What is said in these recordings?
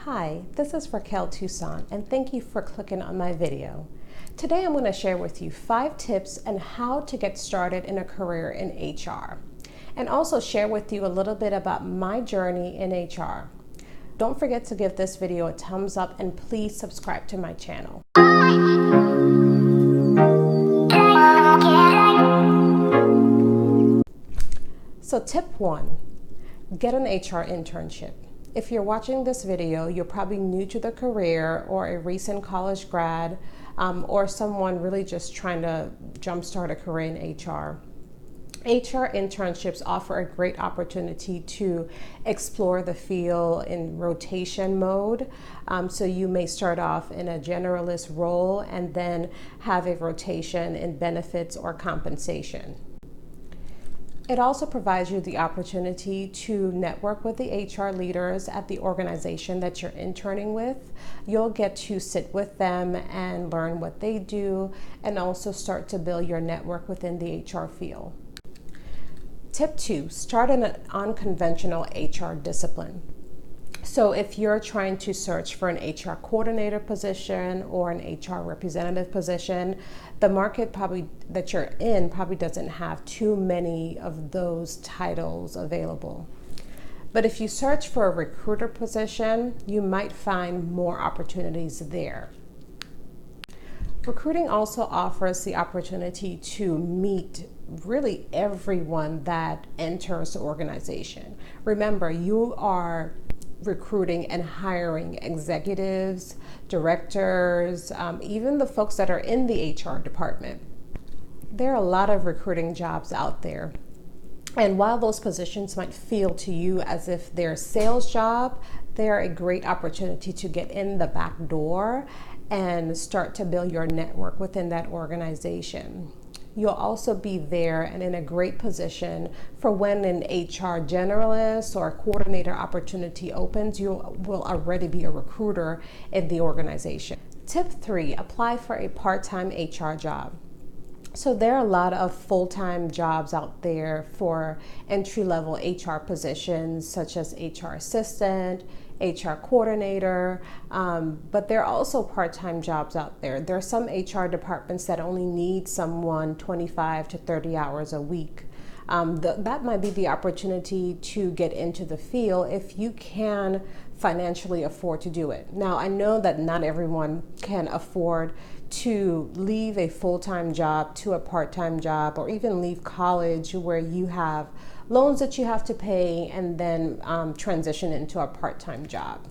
Hi, this is Raquel Toussaint, and thank you for clicking on my video. Today I'm going to share with you 5 tips on how to get started in a career in HR, and also share with you a little bit about my journey in HR. Don't forget to give this video a thumbs up and please subscribe to my channel. So tip 1, get an HR internship. If you're watching this video, you're probably new to the career or a recent college grad or someone really just trying to jumpstart a career in HR. HR internships offer a great opportunity to explore the field in rotation mode. So you may start off in a generalist role and then have a rotation in benefits or compensation. It also provides you the opportunity to network with the HR leaders at the organization that you're interning with. You'll get to sit with them and learn what they do and also start to build your network within the HR field. Tip 2, start in an unconventional HR discipline. So if you're trying to search for an HR coordinator position or an HR representative position, the market that you're in probably doesn't have too many of those titles available. But if you search for a recruiter position, you might find more opportunities there. Recruiting also offers the opportunity to meet really everyone that enters the organization. Remember, you are recruiting and hiring executives, directors, even the folks that are in the HR department. There are a lot of recruiting jobs out there. And while those positions might feel to you as if they're a sales job, they're a great opportunity to get in the back door and start to build your network within that organization. You'll also be there and in a great position for when an HR generalist or a coordinator opportunity opens, you will already be a recruiter in the organization. Tip 3, apply for a part-time HR job. So there are a lot of full-time jobs out there for entry-level HR positions such as HR assistant, HR coordinator, but there are also part-time jobs out there. There are some HR departments that only need someone 25 to 30 hours a week. That might be the opportunity to get into the field if you can financially afford to do it. Now, I know that not everyone can afford to leave a full-time job to a part-time job or even leave college where you have loans that you have to pay and then transition into a part-time job.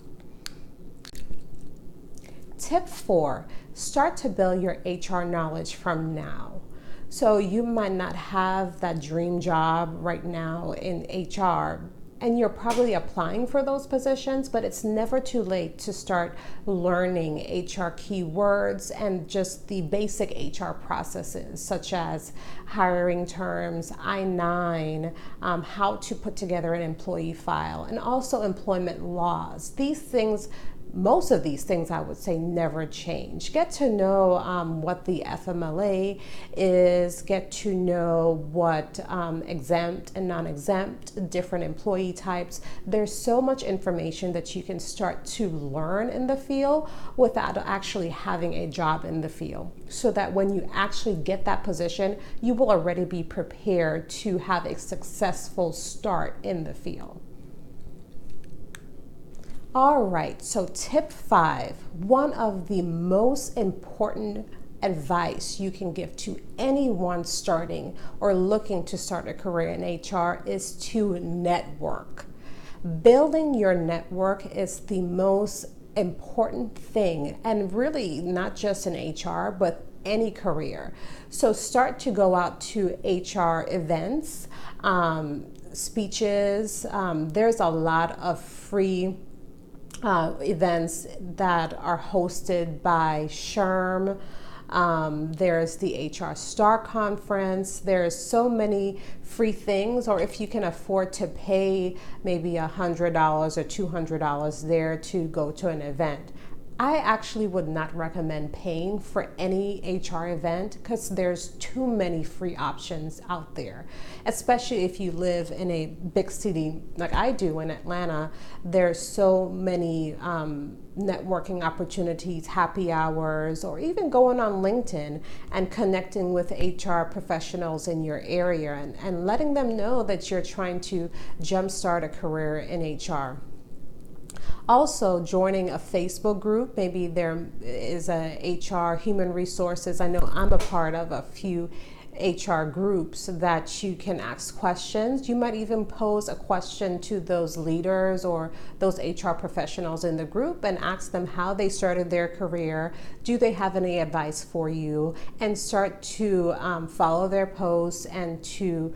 Tip 4, start to build your HR knowledge from now. So you might not have that dream job right now in HR, and you're probably applying for those positions, but it's never too late to start learning HR keywords and just the basic HR processes, such as hiring terms, I-9, how to put together an employee file, and also employment laws. Most of these things I would say never change. Get to know what the FMLA is, get to know what exempt and non-exempt, different employee types. There's so much information that you can start to learn in the field without actually having a job in the field, so that when you actually get that position, you will already be prepared to have a successful start in the field. All right, so tip 5, one of the most important advice you can give to anyone starting or looking to start a career in HR is to network. Building your network is the most important thing, and really not just in HR, but any career. So start to go out to HR events, speeches. There's a lot of free events that are hosted by SHRM. There's the HR Star Conference. There's so many free things, or if you can afford to pay maybe $100 or $200 there to go to an event, I actually would not recommend paying for any HR event because there's too many free options out there, especially if you live in a big city like I do in Atlanta. There's so many networking opportunities, happy hours, or even going on LinkedIn and connecting with HR professionals in your area and letting them know that you're trying to jumpstart a career in HR. Also, joining a Facebook group, maybe there is a HR human resources. I know I'm a part of a few HR groups that you can ask questions. You might even pose a question to those leaders or those HR professionals in the group and ask them how they started their career. Do they have any advice for you? And start to follow their posts and to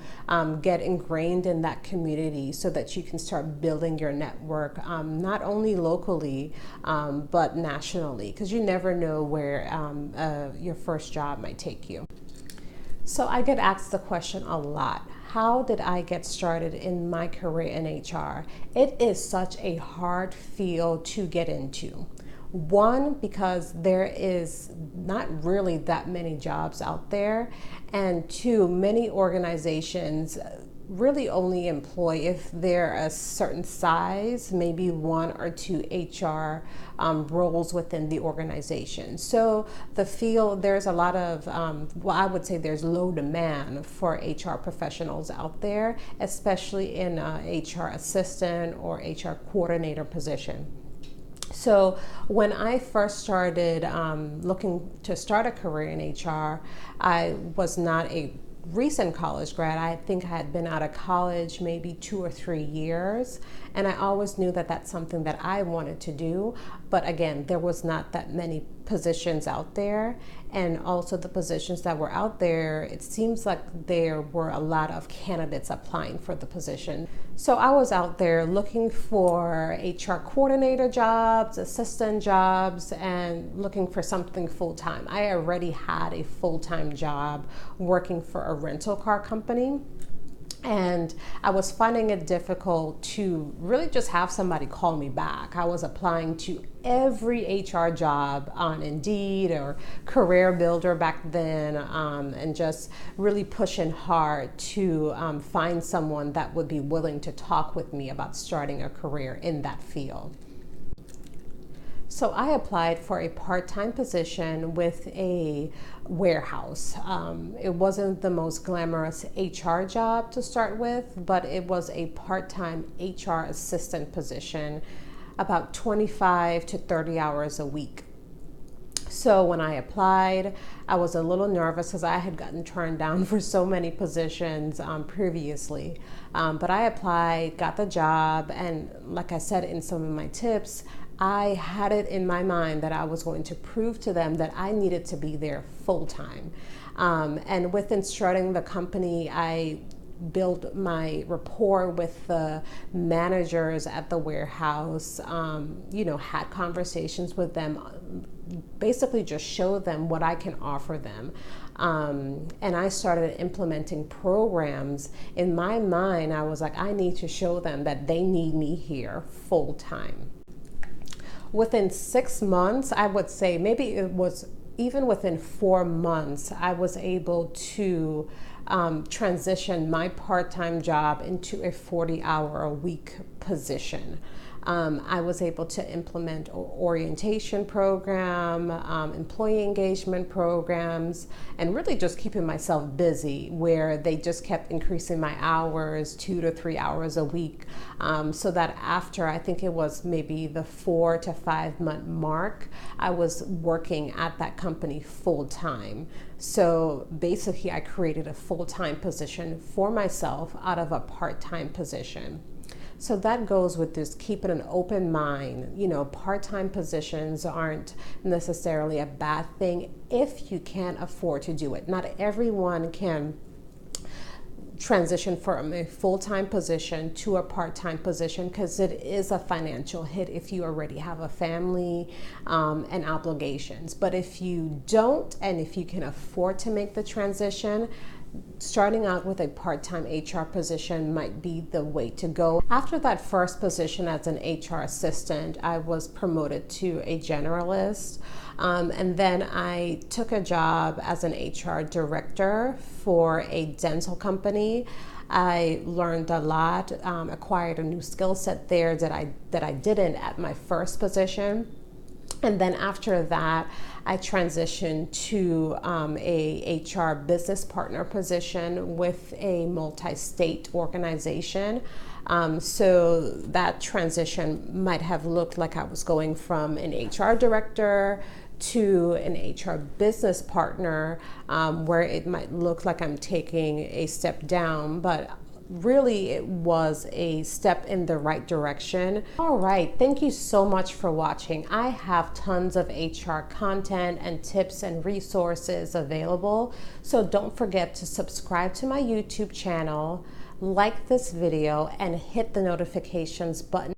get ingrained in that community so that you can start building your network, not only locally, but nationally, because you never know where your first job might take you. So I get asked the question a lot. How did I get started in my career in HR? It is such a hard field to get into. One, because there is not really that many jobs out there. And two, many organizations really only employ, if they're a certain size, maybe one or two HR roles within the organization. So the field, there's a lot of, I would say there's low demand for HR professionals out there, especially in HR assistant or HR coordinator position. So when I first started looking to start a career in HR, I was not a recent college grad. I think I had been out of college maybe 2 or 3 years, and I always knew that that's something that I wanted to do. But again, there was not that many positions out there, and also the positions that were out there, it seems like there were a lot of candidates applying for the position. So I was out there looking for HR coordinator jobs, assistant jobs, and looking for something full-time. I already had a full-time job working for a rental car company. And I was finding it difficult to really just have somebody call me back. I was applying to every HR job on Indeed or Career Builder back then, and just really pushing hard to find someone that would be willing to talk with me about starting a career in that field. So I applied for a part-time position with a warehouse. It wasn't the most glamorous HR job to start with, but it was a part-time HR assistant position, about 25 to 30 hours a week. So when I applied, I was a little nervous because I had gotten turned down for so many positions previously. But I applied, got the job, and like I said in some of my tips, I had it in my mind that I was going to prove to them that I needed to be there full time. And within starting the company, I built my rapport with the managers at the warehouse, had conversations with them, basically just show them what I can offer them. And I started implementing programs. In my mind, I was like, I need to show them that they need me here full time. Within 6 months, I would say, maybe it was even within 4 months, I was able to transition my part-time job into a 40-hour-a-week position. I was able to implement orientation program, employee engagement programs, and really just keeping myself busy, where they just kept increasing my hours 2 to 3 hours a week, so that after, I think it was maybe the 4 to 5 month mark, I was working at that company full time. So basically I created a full-time position for myself out of a part-time position. So that goes with this keeping an open mind. Part-time positions aren't necessarily a bad thing if you can't afford to do it. Not everyone can transition from a full-time position to a part-time position, because it is a financial hit if you already have a family and obligations. But if you don't, and if you can afford to make the transition, starting out with a part-time HR position might be the way to go. After that first position as an HR assistant, I was promoted to a generalist. And then I took a job as an HR director for a dental company. I learned a lot, acquired a new skill set there that I didn't at my first position. And then after that, I transitioned to a HR business partner position with a multi-state organization. So that transition might have looked like I was going from an HR director to an HR business partner, where it might look like I'm taking a step down, but really it was a step in the right direction. All right, thank you so much for watching. I have tons of HR content and tips and resources available, so don't forget to subscribe to my YouTube channel, like this video, and hit the notifications button.